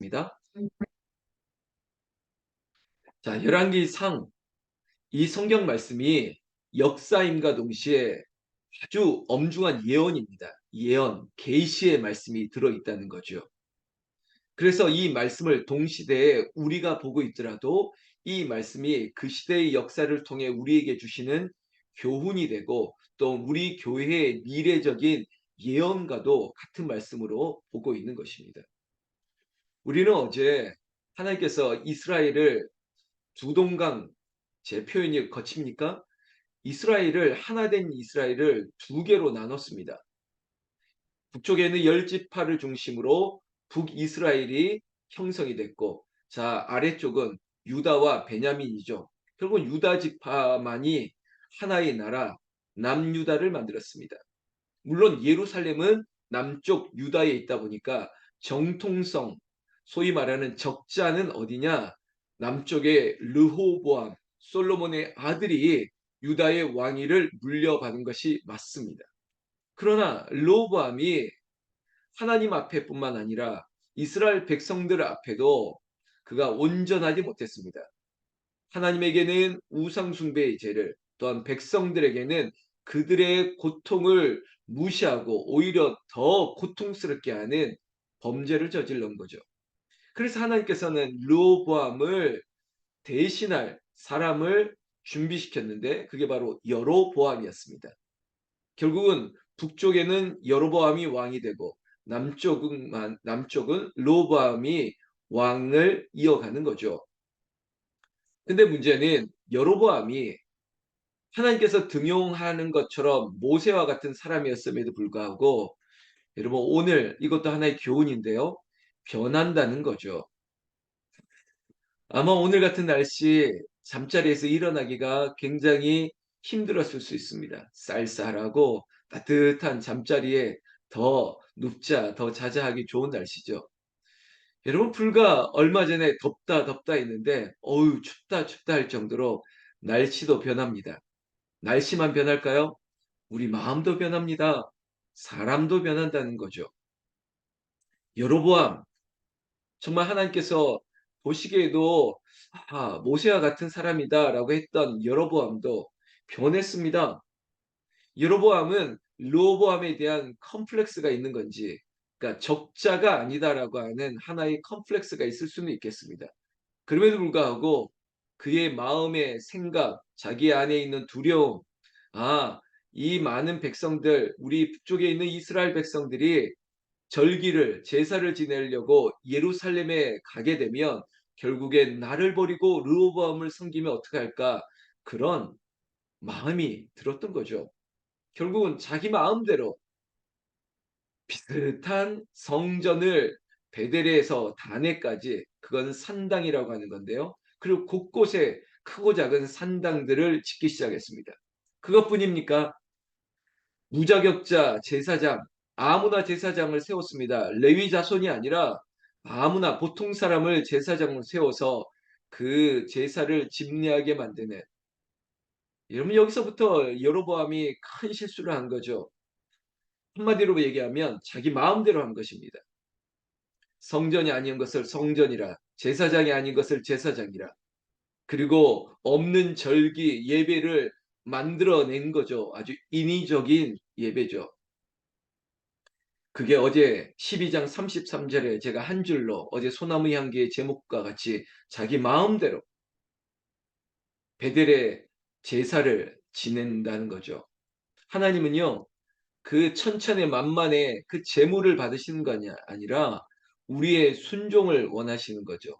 입니다. 자, 열왕기상 이 성경 말씀이 역사임과 동시에 아주 엄중한 예언입니다. 예언, 계시의 말씀이 들어있다는 거죠. 그래서 이 말씀을 동시대에 우리가 보고 있더라도 이 말씀이 그 시대의 역사를 통해 우리에게 주시는 교훈이 되고 또 우리 교회의 미래적인 예언과도 같은 말씀으로 보고 있는 것입니다. 우리는 어제 하나님께서 이스라엘을 두동강, 제 표현이 거칩니까? 이스라엘을 하나 된 이스라엘을 두 개로 나눴습니다. 북쪽에는 열 지파를 중심으로 북이스라엘이 형성이 됐고, 자 아래쪽은 유다와 베냐민이죠. 결국은 유다 지파만이 하나의 나라 남유다를 만들었습니다. 물론 예루살렘은 남쪽 유다에 있다 보니까 정통성, 소위 말하는 적자는 어디냐? 남쪽의 르호보암, 솔로몬의 아들이 유다의 왕위를 물려받은 것이 맞습니다. 그러나 르호보암이 하나님 앞에뿐만 아니라 이스라엘 백성들 앞에도 그가 온전하지 못했습니다. 하나님에게는 우상 숭배의 죄를, 또한 백성들에게는 그들의 고통을 무시하고 오히려 더 고통스럽게 하는 범죄를 저질른 거죠. 그래서 하나님께서는 르호보암을 대신할 사람을 준비시켰는데 그게 바로 여로보암이었습니다. 결국은 북쪽에는 여로보암이 왕이 되고 남쪽은 르호보암이 왕을 이어가는 거죠. 근데 문제는 여로보암이 하나님께서 등용하는 것처럼 모세와 같은 사람이었음에도 불구하고 여러분 오늘 이것도 하나의 교훈인데요. 변한다는 거죠. 아마 오늘 같은 날씨 잠자리에서 일어나기가 굉장히 힘들었을 수 있습니다. 쌀쌀하고 따뜻한 잠자리에 더 눕자, 더 자자 하기 좋은 날씨죠. 여러분 불과 얼마 전에 덥다 덥다 했는데 어우 춥다 춥다 할 정도로 날씨도 변합니다. 날씨만 변할까요? 우리 마음도 변합니다. 사람도 변한다는 거죠. 여로보암 정말 하나님께서 보시기에도 모세와 같은 사람이다라고 했던 여로보암도 변했습니다. 여로보암은 르호보암에 대한 컴플렉스가 있는 건지, 그러니까 적자가 아니다라고 하는 하나의 컴플렉스가 있을 수는 있겠습니다. 그럼에도 불구하고 그의 마음의 생각, 자기 안에 있는 두려움, 이 많은 백성들, 우리 북쪽에 있는 이스라엘 백성들이 절기를, 제사를 지내려고 예루살렘에 가게 되면 결국엔 나를 버리고 르호보암을 섬기면 어떻게 할까? 그런 마음이 들었던 거죠. 결국은 자기 마음대로 비슷한 성전을 베델에서 다네까지 그건 산당이라고 하는 건데요. 그리고 곳곳에 크고 작은 산당들을 짓기 시작했습니다. 그것뿐입니까? 무자격자 제사장, 아무나 제사장을 세웠습니다. 레위 자손이 아니라 아무나 보통 사람을 제사장을 세워서 그 제사를 집례하게 만드는, 여러분 여기서부터 여로보암이 큰 실수를 한 거죠. 한마디로 얘기하면 자기 마음대로 한 것입니다. 성전이 아닌 것을 성전이라, 제사장이 아닌 것을 제사장이라, 그리고 없는 절기 예배를 만들어낸 거죠. 아주 인위적인 예배죠. 그게 어제 12장 33절에 제가 한 줄로 어제 소나무 향기의 제목과 같이 자기 마음대로 베델의 제사를 지낸다는 거죠. 하나님은요, 그 천천의 만만의 그 제물을 받으시는 것이 아니라 우리의 순종을 원하시는 거죠.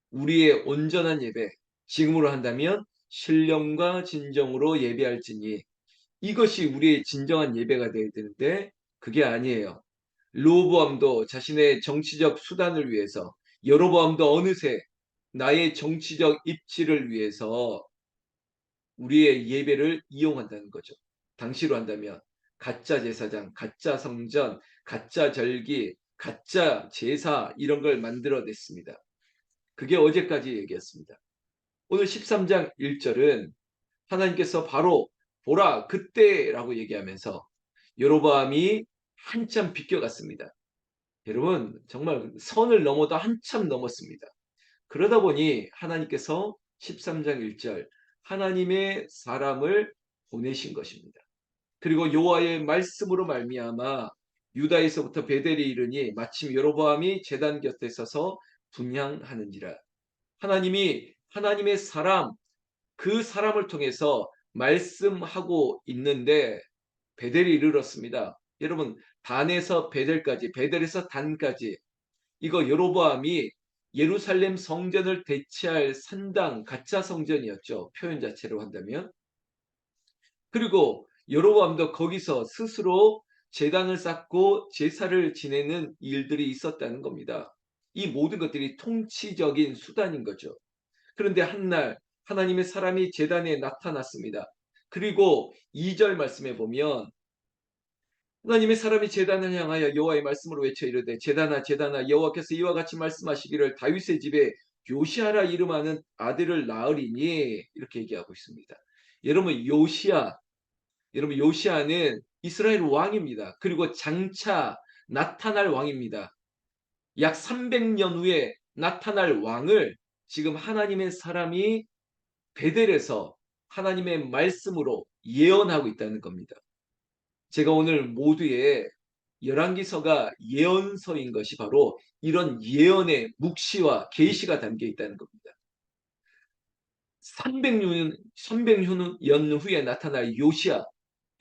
우리의 온전한 예배, 지금으로 한다면 신령과 진정으로 예배할지니, 이것이 우리의 진정한 예배가 되어야 되는데 그게 아니에요. 르호보암도 자신의 정치적 수단을 위해서, 여로보암도 어느새 나의 정치적 입지를 위해서 우리의 예배를 이용한다는 거죠. 당시로 한다면 가짜 제사장, 가짜 성전, 가짜 절기, 가짜 제사 이런 걸 만들어냈습니다. 그게 어제까지 얘기했습니다. 오늘 13장 1절은 하나님께서 바로 보라 그때라고 얘기하면서 여로보암이 한참 비껴갔습니다. 여러분 정말 선을 넘어도 한참 넘었습니다. 그러다 보니 하나님께서 13장 1절 하나님의 사람을 보내신 것입니다. 그리고 여호와의 말씀으로 말미암아 유다에서부터 베델이 이르니 마침 여로보암이 제단 곁에 서서 분향하는지라. 하나님이 하나님의 사람 그 사람을 통해서 말씀하고 있는데 베델이 이르렀습니다. 여러분 단에서 베델까지 베델에서 단까지 이거 여로보암이 예루살렘 성전을 대체할 산당 가짜 성전이었죠. 표현 자체로 한다면. 그리고 여로보암도 거기서 스스로 제단을 쌓고 제사를 지내는 일들이 있었다는 겁니다. 이 모든 것들이 통치적인 수단인 거죠. 그런데 한날 하나님의 사람이 제단에 나타났습니다. 그리고 2절 말씀에 보면 하나님의 사람이 제단을 향하여 여호와의 말씀으로 외쳐 이르되 제단아 제단아 여호와께서 이와 같이 말씀하시기를 다윗의 집에 요시아라 이름하는 아들을 낳으리니 이렇게 얘기하고 있습니다. 여러분 요시아는 이스라엘 왕입니다. 그리고 장차 나타날 왕입니다. 약 300년 후에 나타날 왕을 지금 하나님의 사람이 베델에서 하나님의 말씀으로 예언하고 있다는 겁니다. 제가 오늘 모두의 열왕기서가 예언서인 것이 바로 이런 예언의 묵시와 계시가 담겨 있다는 겁니다. 300년 후에 나타날 요시아.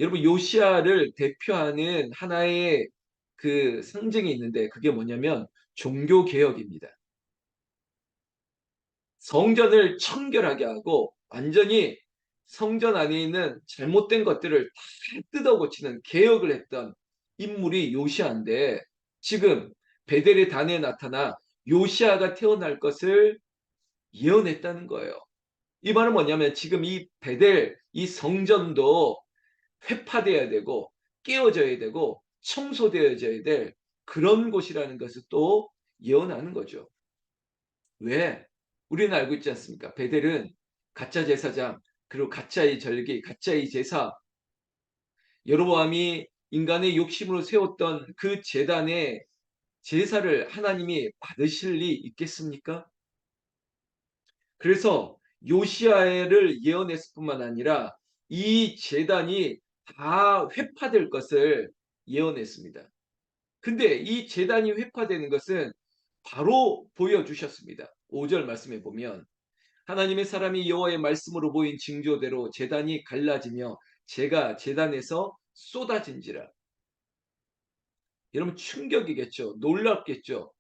여러분 요시아를 대표하는 하나의 그 상징이 있는데 그게 뭐냐면 종교 개혁입니다. 성전을 청결하게 하고 완전히 성전 안에 있는 잘못된 것들을 다 뜯어 고치는 개혁을 했던 인물이 요시아인데 지금 베델의 단에 나타나 요시아가 태어날 것을 예언했다는 거예요. 이 말은 뭐냐면 지금 이 베델, 이 성전도 회파돼야 되고 깨어져야 되고 청소되어져야 될 그런 곳이라는 것을 또 예언하는 거죠. 왜? 우리는 알고 있지 않습니까? 베델은 가짜 제사장, 그리고 가짜의 절기, 가짜의 제사, 여로보암이 인간의 욕심으로 세웠던 그 제단의 제사를 하나님이 받으실 리 있겠습니까? 그래서 요시아를 예언했을 뿐만 아니라 이 제단이 다 회파될 것을 예언했습니다. 근데 이 제단이 회파되는 것은 바로 보여주셨습니다. 5절 말씀에 보면 하나님의 사람이 여호와의 말씀으로 보인 징조대로 제단이 갈라지며 재가 제단에서 쏟아진지라. 여러분 충격이겠죠. 놀랍겠죠.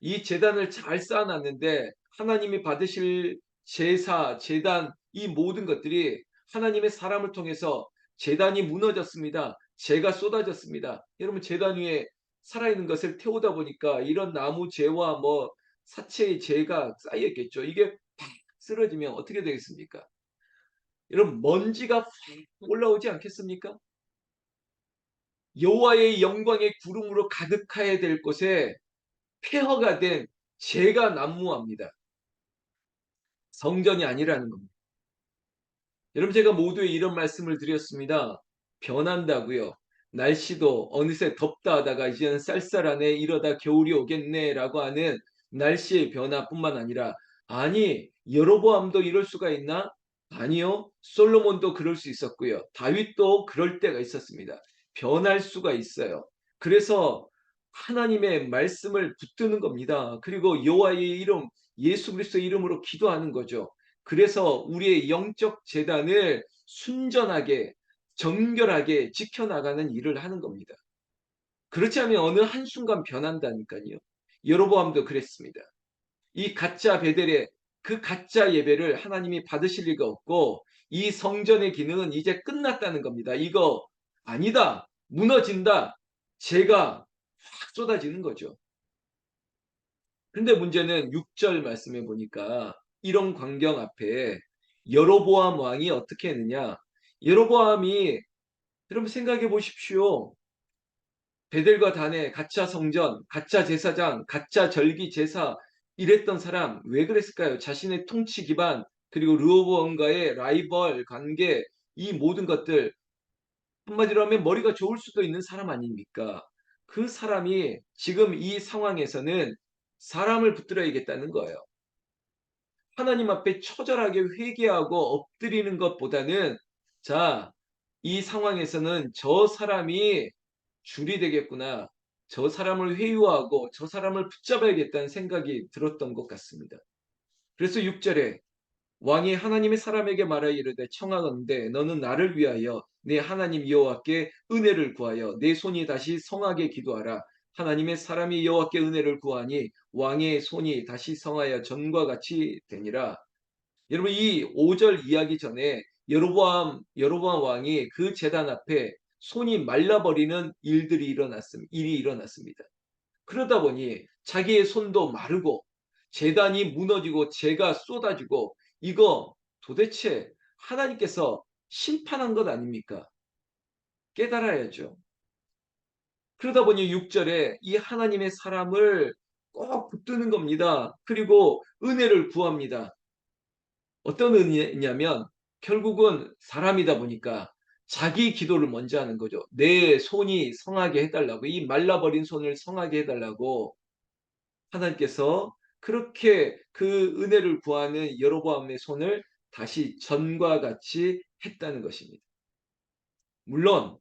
이 제단을 잘 쌓아놨는데 하나님이 받으실 제사, 제단 이 모든 것들이 하나님의 사람을 통해서 제단이 무너졌습니다. 재가 쏟아졌습니다. 여러분 제단 위에 살아있는 것을 태우다 보니까 이런 나무 재와 뭐 사체의 재가 쌓였겠죠. 이게 팍 쓰러지면 어떻게 되겠습니까? 여러분 먼지가 확 올라오지 않겠습니까? 여호와의 영광의 구름으로 가득해야 될 곳에 폐허가 된 재가 난무합니다. 성전이 아니라는 겁니다. 여러분 제가 모두에 이런 말씀을 드렸습니다. 변한다고요. 날씨도 어느새 덥다 하다가 이제는 쌀쌀하네 이러다 겨울이 오겠네라고 하는 날씨의 변화뿐만 아니라 아니 여로보암도 이럴 수가 있나? 아니요. 솔로몬도 그럴 수 있었고요. 다윗도 그럴 때가 있었습니다. 변할 수가 있어요. 그래서 하나님의 말씀을 붙드는 겁니다. 그리고 여호와의 이름 예수 그리스도의 이름으로 기도하는 거죠. 그래서 우리의 영적 재단을 순전하게 정결하게 지켜나가는 일을 하는 겁니다. 그렇지 않으면 어느 한순간 변한다니까요. 여로보암도 그랬습니다. 이 가짜 베델의 그 가짜 예배를 하나님이 받으실 리가 없고 이 성전의 기능은 이제 끝났다는 겁니다. 이거 아니다. 무너진다. 재가 확 쏟아지는 거죠. 근데 문제는 6절 말씀에 보니까 이런 광경 앞에 여로보암 왕이 어떻게 했느냐? 여로보암이 여러분 생각해 보십시오. 베델과 단에 가짜 성전, 가짜 제사장, 가짜 절기 제사 이랬던 사람 왜 그랬을까요? 자신의 통치 기반 그리고 르호보암과의 라이벌 관계 이 모든 것들 한마디로 하면 머리가 좋을 수도 있는 사람 아닙니까? 그 사람이 지금 이 상황에서는 사람을 붙들어야겠다는 거예요. 하나님 앞에 처절하게 회개하고 엎드리는 것보다는 자, 이 상황에서는 '저 사람이 줄이 되겠구나. 저 사람을 회유하고 저 사람을 붙잡아야겠다.'는 생각이 들었던 것 같습니다. 그래서 6 절에 왕이 하나님의 사람에게 말하여 이르되 청하건대 너는 나를 위하여 내 하나님 여호와께 은혜를 구하여 내 손이 다시 성하게 기도하라. 하나님의 사람이 여호와께 은혜를 구하니 왕의 손이 다시 성하여 전과 같이 되니라. 여러분 이 5절 이야기 전에 여로보암 왕이 그 제단 앞에 손이 말라버리는 일이 일어났습니다. 그러다 보니 자기의 손도 마르고 제단이 무너지고 재가 쏟아지고 이거 도대체 하나님께서 심판한 것 아닙니까? 깨달아야죠. 그러다 보니 6절에 이 하나님의 사람을 꼭 붙드는 겁니다. 그리고 은혜를 구합니다. 어떤 은혜냐면 결국은 사람이다 보니까 자기 기도를 먼저 하는 거죠. 내 손이 성하게 해달라고, 이 말라버린 손을 성하게 해달라고 하나님께서 그렇게 그 은혜를 구하는 여로보암의 손을 다시 전과 같이 했다는 것입니다. 물론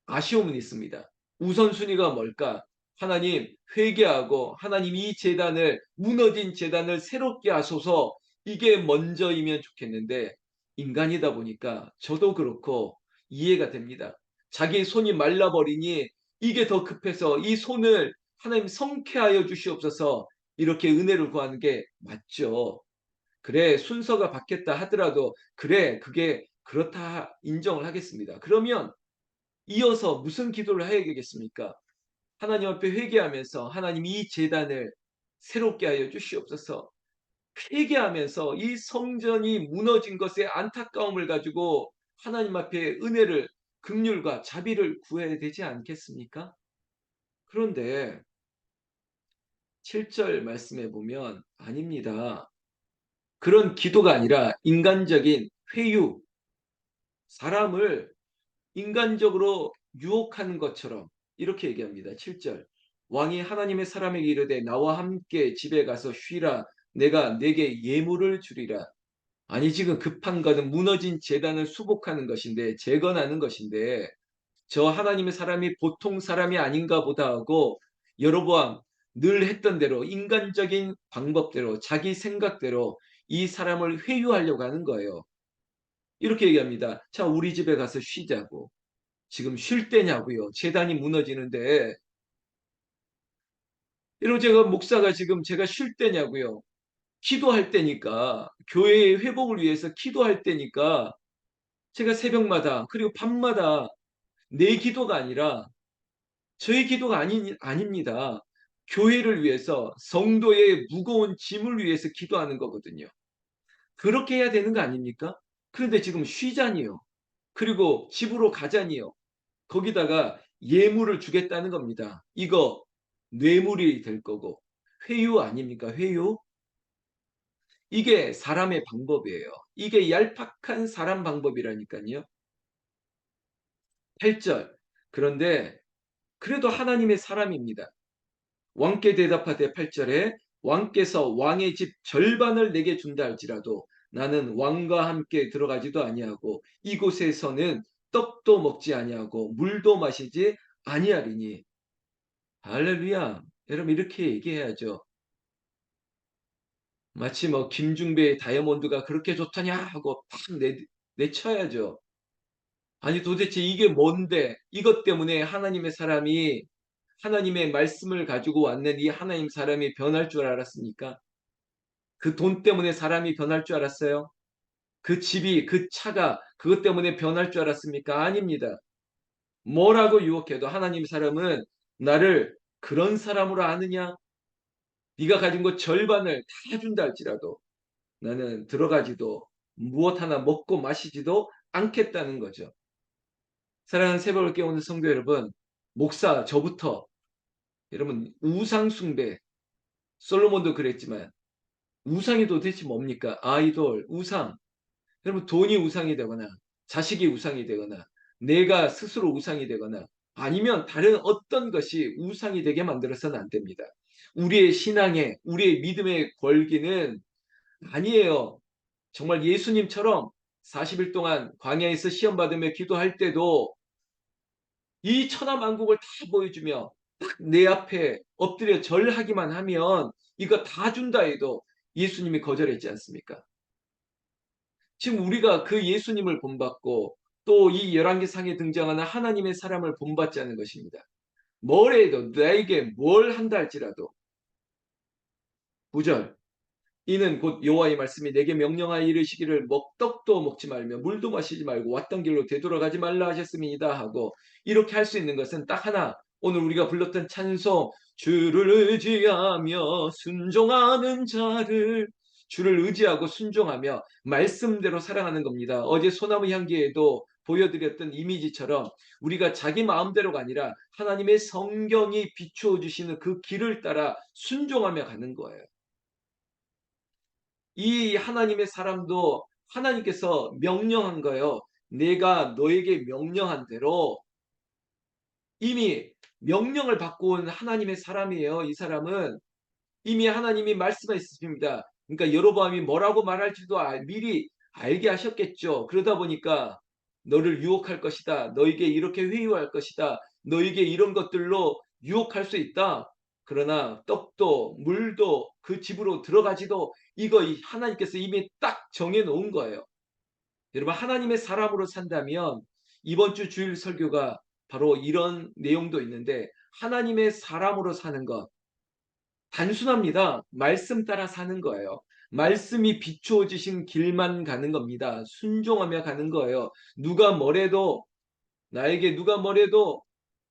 아쉬움은 있습니다. 우선순위가 뭘까? 하나님 회개하고 하나님 이 재단을 무너진 재단을 새롭게 하소서 이게 먼저이면 좋겠는데 인간이다 보니까 저도 그렇고 이해가 됩니다. 자기 손이 말라버리니 이게 더 급해서 이 손을 하나님 성쾌하여 주시옵소서 이렇게 은혜를 구하는 게 맞죠. 그래 순서가 바뀌었다 하더라도 그래 그게 그렇다 인정을 하겠습니다. 그러면 이어서 무슨 기도를 해야 되겠습니까? 하나님 앞에 회개하면서 하나님 이 재단을 새롭게 하여 주시옵소서. 회개하면서 이 성전이 무너진 것에 안타까움을 가지고 하나님 앞에 은혜를 긍휼과 자비를 구해야 되지 않겠습니까? 그런데 7절 말씀에 보면 아닙니다. 그런 기도가 아니라 인간적인 회유, 사람을 인간적으로 유혹하는 것처럼 이렇게 얘기합니다. 7절. 왕이 하나님의 사람에게 이르되 나와 함께 집에 가서 쉬라. 내가 내게 예물을 주리라. 아니 지금 급한 거는 무너진 제단을 수복하는 것인데 재건하는 것인데 저 하나님의 사람이 보통 사람이 아닌가 보다 하고 여로보암 늘 했던 대로 인간적인 방법대로 자기 생각대로 이 사람을 회유하려고 하는 거예요. 이렇게 얘기합니다. 자, 우리 집에 가서 쉬자고. 지금 쉴 때냐고요. 재단이 무너지는데. 이러고 제가 목사가 지금 제가 쉴 때냐고요. 기도할 때니까 교회의 회복을 위해서 기도할 때니까 제가 새벽마다 그리고 밤마다 내 기도가 아니라 저의 기도가 아닙니다. 교회를 위해서 성도의 무거운 짐을 위해서 기도하는 거거든요. 그렇게 해야 되는 거 아닙니까? 그런데 지금 쉬자니요. 그리고 집으로 가자니요. 거기다가 예물을 주겠다는 겁니다. 이거 뇌물이 될 거고 회유 아닙니까? 회유? 이게 사람의 방법이에요. 이게 얄팍한 사람 방법이라니까요. 8절. 그런데 그래도 하나님의 사람입니다. 왕께 대답하되 8절에 왕께서 왕의 집 절반을 내게 준다 할지라도 나는 왕과 함께 들어가지도 아니하고 이곳에서는 떡도 먹지 아니하고 물도 마시지 아니하리니 할렐루야. 여러분 이렇게 얘기해야죠. 마치 뭐 김중배의 다이아몬드가 그렇게 좋다냐 하고 팍 내쳐야죠. 아니 도대체 이게 뭔데 이것 때문에 하나님의 사람이 하나님의 말씀을 가지고 왔는 이 하나님 사람이 변할 줄 알았습니까? 그 돈 때문에 사람이 변할 줄 알았어요? 그 집이 그 차가 그것 때문에 변할 줄 알았습니까? 아닙니다. 뭐라고 유혹해도 하나님 사람은 나를 그런 사람으로 아느냐? 네가 가진 것 절반을 다 준다 할지라도 나는 들어가지도 무엇 하나 먹고 마시지도 않겠다는 거죠. 사랑하는 새벽을 깨우는 성도 여러분, 목사 저부터 여러분 우상 숭배 솔로몬도 그랬지만 우상이 도대체 뭡니까? 아이돌, 우상. 여러분 돈이 우상이 되거나 자식이 우상이 되거나 내가 스스로 우상이 되거나 아니면 다른 어떤 것이 우상이 되게 만들어서는 안 됩니다. 우리의 신앙의, 우리의 믿음의 권기는 아니에요. 정말 예수님처럼 40일 동안 광야에서 시험 받으며 기도할 때도 이 천하만국을 다 보여주며 딱 내 앞에 엎드려 절하기만 하면 이거 다 준다 해도 예수님이 거절했지 않습니까? 지금 우리가 그 예수님을 본받고 또 이 열왕기상에 등장하는 하나님의 사람을 본받지 않은 것입니다. 뭘 해도 나에게 뭘 한다 할지라도 9절 이는 곧 여호와의 말씀이 내게 명령하여 이르시기를 먹떡도 먹지 말며 물도 마시지 말고 왔던 길로 되돌아가지 말라 하셨음이니이다 하고 이렇게 할 수 있는 것은 딱 하나 오늘 우리가 불렀던 찬송 주를 의지하며 순종하는 자를 주를 의지하고 순종하며 말씀대로 살아가는 겁니다. 어제 소나무 향기에도 보여드렸던 이미지처럼 우리가 자기 마음대로가 아니라 하나님의 성경이 비추어 주시는 그 길을 따라 순종하며 가는 거예요. 이 하나님의 사람도 하나님께서 명령한 거예요. 내가 너에게 명령한 대로 이미 명령을 받고 온 하나님의 사람이에요. 이 사람은 이미 하나님이 말씀하셨습니다. 그러니까 여로보암이 뭐라고 말할지도 미리 알게 하셨겠죠. 그러다 보니까 너를 유혹할 것이다. 너에게 이렇게 회유할 것이다. 너에게 이런 것들로 유혹할 수 있다. 그러나 떡도 물도 그 집으로 들어가지도 이거 하나님께서 이미 딱 정해 놓은 거예요. 여러분 하나님의 사람으로 산다면 이번 주 주일 설교가 바로 이런 내용도 있는데 하나님의 사람으로 사는 것 단순합니다. 말씀 따라 사는 거예요. 말씀이 비추어 주신 길만 가는 겁니다. 순종하며 가는 거예요. 누가 뭐래도 나에게 누가 뭐래도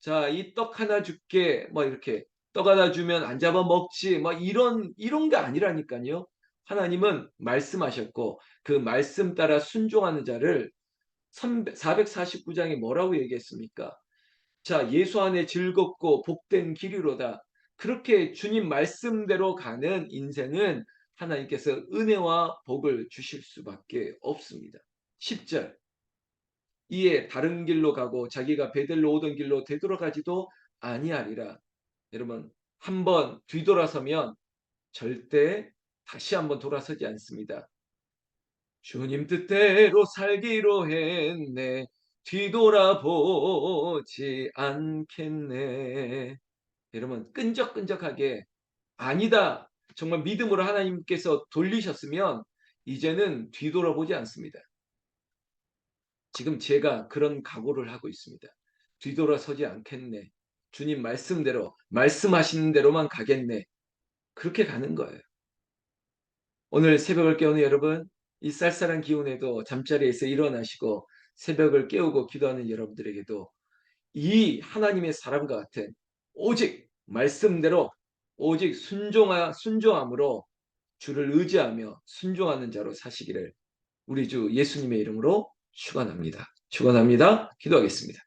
자, 이 떡 하나 줄게. 뭐 이렇게 떡 하나 주면 안 잡아 먹지. 뭐 이런 게 아니라니까요. 하나님은 말씀하셨고 그 말씀 따라 순종하는 자를 449장에 뭐라고 얘기했습니까? 자, 예수 안에 즐겁고 복된 길이로다. 그렇게 주님 말씀대로 가는 인생은 하나님께서 은혜와 복을 주실 수밖에 없습니다. 10절. 이에 다른 길로 가고 자기가 베델로 오던 길로 되돌아가지도 아니하리라. 여러분, 한번 뒤돌아서면 절대 다시 한번 돌아서지 않습니다. 주님 뜻대로 살기로 했네. 뒤돌아보지 않겠네. 여러분 끈적끈적하게 아니다. 정말 믿음으로 하나님께서 돌리셨으면 이제는 뒤돌아보지 않습니다. 지금 제가 그런 각오를 하고 있습니다. 뒤돌아서지 않겠네. 주님 말씀대로 말씀하시는 대로만 가겠네. 그렇게 가는 거예요. 오늘 새벽을 깨우는 여러분 이 쌀쌀한 기운에도 잠자리에서 일어나시고 새벽을 깨우고 기도하는 여러분들에게도 이 하나님의 사람과 같은 오직 말씀대로 오직 순종함으로 주를 의지하며 순종하는 자로 사시기를 우리 주 예수님의 이름으로 축원합니다. 축원합니다. 기도하겠습니다.